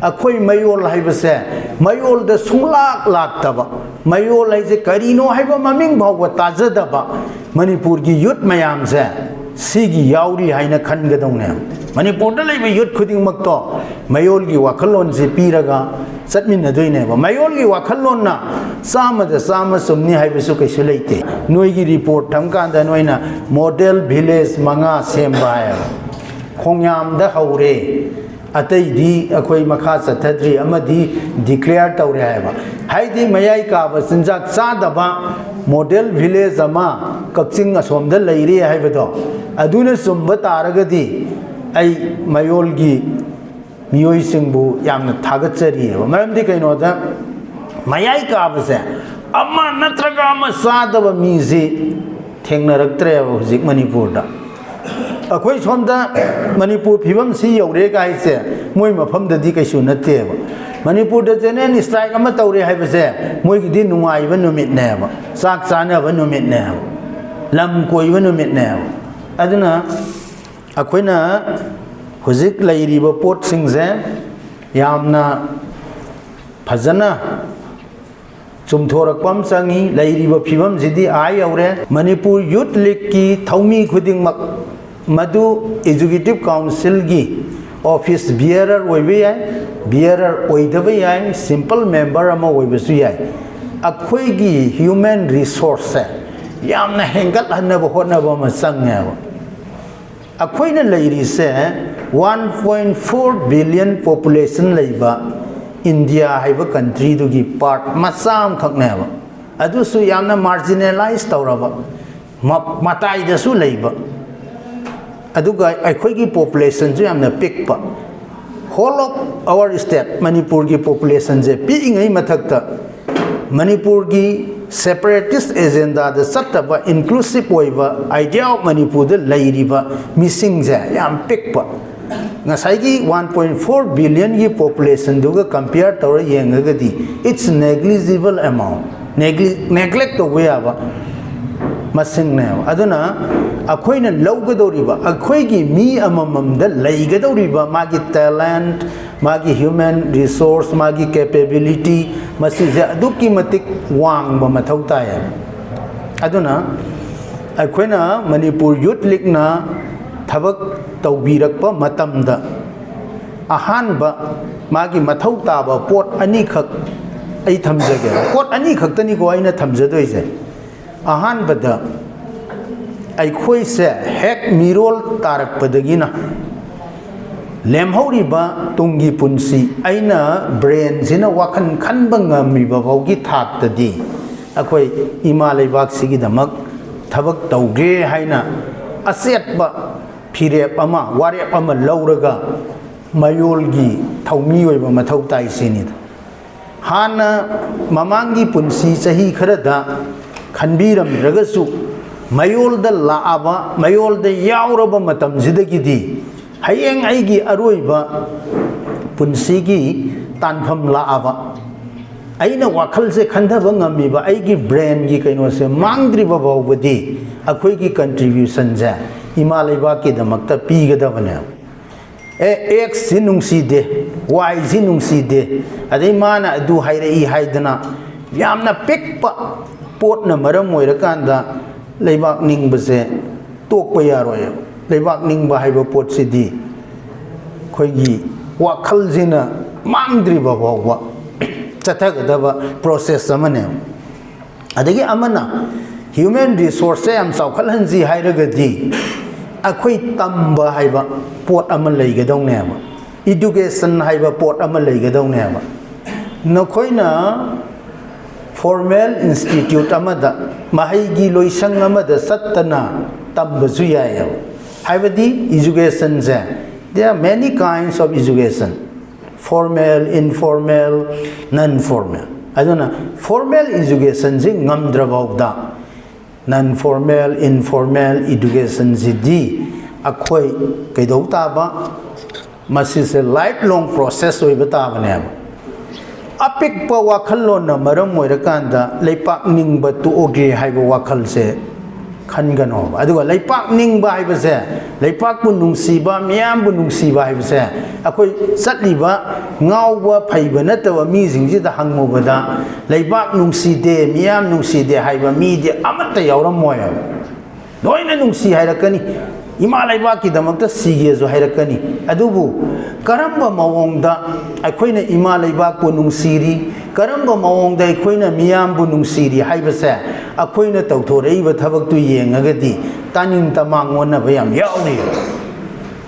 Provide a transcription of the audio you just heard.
अखोई मयोल हाइबसे मयोल द सुंगलाक लाक्तबा मयोल हाइजे करीनो हाइबा ममिंग भाव ताजदबा मणिपुर की यूथ मयाम से सिगी याउरी हाइना खनगदौने मणिपुर द लेबे यूथ खुदिंग मक्तो मयोल की वाखलोन से पीरगा चटमिनदोइनेबा मयोल की वाखलोन ना सामद साम सुमनी हाइबसु कैसु लेते नोई रिपोर्ट थमकांदा नोइना मॉडल विलेज मंगा सेमबा है खोंयाम द हौरे अतई दी अखोई मखा चथद्री अमदी डिक्लेयर तौरे है हाइदी मयाई काब चिंजाक चादबा मॉडल विलेज अमा कक्चिंग असोमद लैरे हाइबदो अदुना सुंब तारगदी आई मयोल की मियोई सिंबु यामना थागचरी है मरमदी कैनोदा मयाई काबसे अमा नत्रगा अमा चादब मीजे थेंगनरक्त्रे हजिक मणिपुरदा अखोई सोमदा मणिपुर फिवम सी यौरे गाइसे मोय मफमददी कैसु नतेबा मणिपुर द जेनेन स्ट्राइक अमा तौरे हाइबसे मोय गिदि नुंगाइबा नुमित नेबा चाक चानबा नुमित नेबा लम कोइबा नुमित नेबा अदुना अखोइना हुजिक लैरिबा पोट सिंगजे यामना फजना चुमथोरकपम चंगी लैरिबा फिवम जिदि आय यौरे मणिपुर यूथ लीग की थौमी खुदिंगमक मधु एजुकेटिव काउंसिल की office bearer bearer simple member अखोई की ह्यूमन रिसोर्स यामना हेंगत हनब होनब चंगे अखोइना लैरी से 1.4 बिलियन पॉपुलेशन लेबा इंडिया हाइबा कंट्री दुगी पार्ट मचाम खकनेबा अदुसु यामना मार्जिनलाइज तौरबा मताइदसु लेबा अदुगा अखोई की पॉपुलेशन जो यामना पिकपा whole of our state Manipur की पॉपुलेशन जे पिइंगै मथक्ता मणिपुर की सेपरेटिस्ट एजेंडा द सत्तबा इंक्लूसिव ओइबा आइडिया ऑफ मणिपुर द लैरिबा मिसिंग जे याम पिकपा ngasai 1.4 billion की population दुगा compare तौर येंगगदी it's negligible amount neglect तो वे आवा मसिंग ने अदुना अखोइना लौगदौरिबा अखोई की मी अममम द लैगदौरिबा मागी टैलेंट मागी ह्यूमन रिसोर्स मागी कैपेबिलिटी मसिजे अदुकी मतिक वांगबा मथौ ताय अदुना अखोइना मणिपुर यूथ लीग ना थबक तौबीरकपा मतमदा अहानबा मागी मथौ ताबा पोट अनी खक आई थमजगे पोट अनी खक्तनी को आइना थमजदोइसे अहानबदा अखोई से हेक मिरोल तारकपदगिना लेमहौरिबा तुंगी पुंसी आइना ब्रेन जिना वाखन खनबा ngamiba बावगी थाक्तदी अखोई इमा लेबाक सिगिदमक थबक तौगे हाइना असेटबा फिरेप अमा वारेप अमा लौरगा मयोल की थौमी ओइबा मथौ ताइसिनी हाना ममांगी पुंसी सही खरदा खनबीरमद्रगसु मयोल द लाआबा मयोल द यावरबा मतम जिदगिदी हयेंग आइगी अरोइबा पुंसी की तानफम लाआबा अइना वाखल से खंधबा ngamiba आइगी ब्रेन की कैनो से मांगद्रिबा बावबदी अखोई की कंट्रीब्यूशन जे इमा लेबा के दमकता पीगदबने एक्स सि नुंसी दे वाई सि नुंसी दे अदे माना अदु हाइरई हाइदना यामना पिकपा पोटना मरम ओइरकांदा लेबाक निंगबसे तोकपा यारोय लेबाक निंगबा हाइबा पोटसिदी खोइगी वाखल जिना मांगद्रिबा बावबा चथगदबा प्रोसेस अमने अदगी अमना ह्यूमन रिसोर्स से हम चौखलहनजी हाइरगदी अखोई तंबा हाइबा पोट अमा लैगदौनेबा एजुकेशन हाइबा पोट अमा लैगदौनेबा नखोइना फॉर्मल इंस्टीट्यूट अमदा महैगी लोइसंग अमदा सत्तना तंबसु याय हाइबदी एजुकेशन जे there are many kinds of education formal informal non formal aduna formal education ji ngamdrabawda non formal informal education ji di akhoi kaidau ta ba masi se lifelong process oi bata bane apik pa wakhal lon na maram oirakanda leipak ning ba tu oge haiba wakhal se ꯈꯟꯒꯅꯣꯕ ꯑꯗꯨꯒ ꯂꯩꯄꯥꯛ ꯅꯤꯡꯕ ꯍꯥꯏꯕꯁꯦ ꯂꯩꯄꯥꯛꯄꯨ ꯅꯨꯡꯁꯤꯕ ꯃꯤꯌꯥꯝꯕꯨ ꯅꯨꯡꯁꯤꯕ ꯍꯥꯏꯕꯁꯦ ꯑꯩꯈꯣꯏ ꯆꯠꯂꯤꯕ ꯉꯥꯎꯕ ꯐꯩꯕ ꯅꯠꯇꯕ ꯃꯤꯁꯤꯡꯁꯤꯗ ꯍꯪꯉꯨꯕꯗ ꯂꯩꯄꯥꯛ ꯅꯨꯡꯁꯤꯗꯦ ꯃꯤꯌꯥꯝ ꯅꯨꯡꯁꯤꯗꯦ ꯍꯥꯏꯕ ꯃꯤꯗꯤ ꯑꯃꯠꯇ ꯌꯥꯎꯔꯝꯃꯣꯏꯕ ꯂꯣꯏꯅ ꯅꯨꯡꯁꯤ ꯍꯥꯏꯔꯛꯀꯅꯤ इमा लेबाकीदमक्ता सिगेजु हैरकनी अदुबु करम्ब मवोंगदा अखोइना इमा लेबाकपु नुंगसिरी करम्ब मवोंगदा अखोइना मियामबु नुंगसिरी हाइबसे अखोइना तौथोरइबा थबक्तु येंगगदि तानिंग तमांग वनबा याम याउरी